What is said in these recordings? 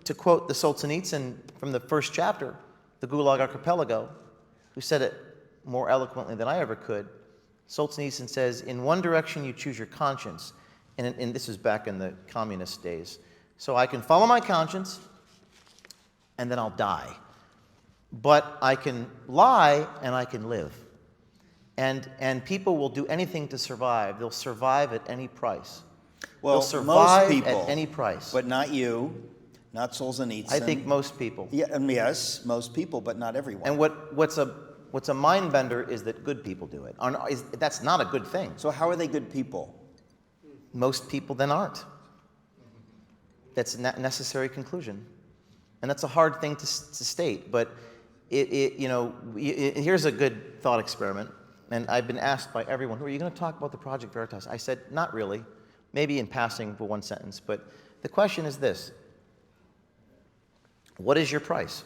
to quote the Solzhenitsyn from the first chapter, the Gulag Archipelago, who said it more eloquently than I ever could, Solzhenitsyn says, in one direction you choose your conscience, and this was back in the communist days, so I can follow my conscience, and then I'll die. But I can lie, and I can live. And people will do anything to survive. They'll survive at any price. Well, they'll survive most people, at any price. But not you, not Solzhenitsyn. I think most people. Yeah, yes, most people, but not everyone. And what's a mind bender is that good people do it. That's not a good thing. So how are they good people? Most people then aren't. That's a necessary conclusion. And that's a hard thing to state, but here's a good thought experiment. And I've been asked by everyone, who are you going to talk about the Project Veritas? I said, not really. Maybe in passing for one sentence. But the question is this. What is your price?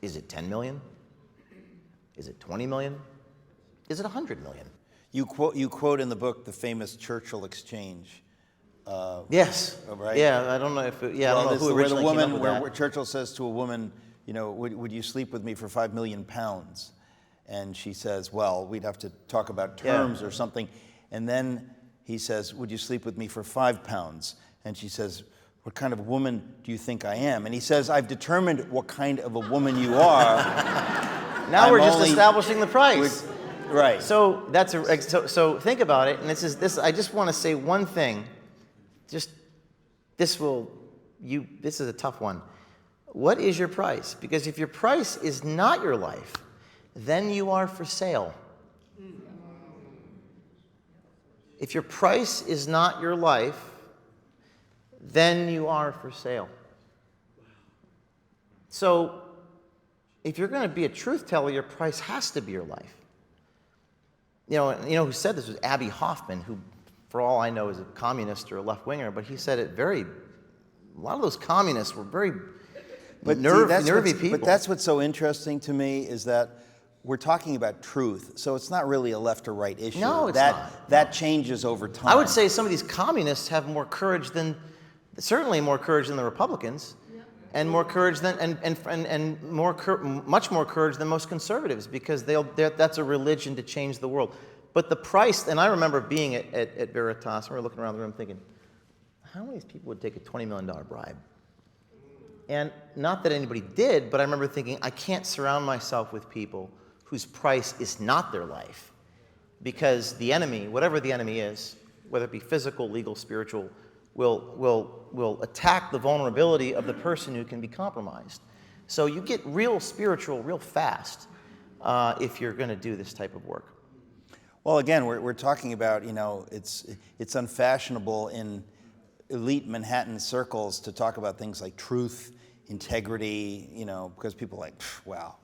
Is it 10 million? Is it 20 million? Is it 100 million? You quote in the book the famous Churchill exchange. Yes. Right? Yeah, I don't know if I don't know who where originally came up with that. Where Churchill says to a woman, would you sleep with me for £5 million? And she says, well, we'd have to talk about terms or something. And then he says, would you sleep with me for £5? And she says, what kind of woman do you think I am? And he says, I've determined what kind of a woman you are. Now we're just establishing the price. Right. So so think about it. And this. I just want to say one thing. This is a tough one. What is your price? Because if your price is not your life, then you are for sale. If your price is not your life, then you are for sale. So if you're going to be a truth teller, your price has to be your life. You know who said this was Abbie Hoffman, who, for all I know, is a communist or a left-winger, but he said it a lot of those communists were very nervy people. But that's what's so interesting to me is that we're talking about truth, so it's not really a left or right issue. No, it's not. That changes over time. I would say some of these communists have more courage certainly more courage than the Republicans, and more courage than much more courage than most conservatives, because that's a religion to change the world. But the price, and I remember being at Veritas, and we were looking around the room thinking, how many people would take a $20 million bribe? And not that anybody did, but I remember thinking, I can't surround myself with people whose price is not their life. Because the enemy, whatever the enemy is, whether it be physical, legal, spiritual, will attack the vulnerability of the person who can be compromised. So you get real spiritual real fast if you're going to do this type of work. Well, again, we're talking about, it's unfashionable in elite Manhattan circles to talk about things like truth, integrity, because people are like, well,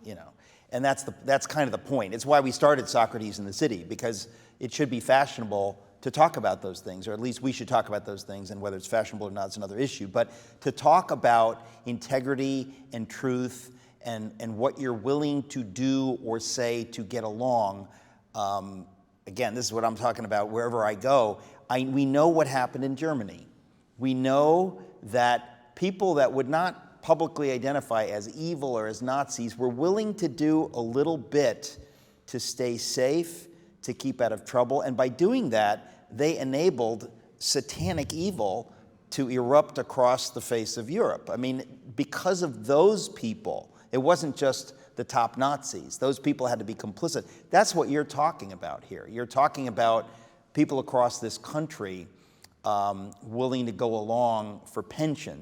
and that's kind of the point. It's why we started Socrates in the City, because it should be fashionable to talk about those things, or at least we should talk about those things, and whether it's fashionable or not is another issue. But to talk about integrity and truth and what you're willing to do or say to get along, again, this is what I'm talking about wherever I go. We know what happened in Germany. We know that people that would not publicly identify as evil or as Nazis were willing to do a little bit to stay safe, to keep out of trouble. And by doing that, they enabled satanic evil to erupt across the face of Europe. I mean, because of those people, it wasn't just the top Nazis. Those people had to be complicit. That's what you're talking about here. You're talking about people across this country willing to go along for pensions.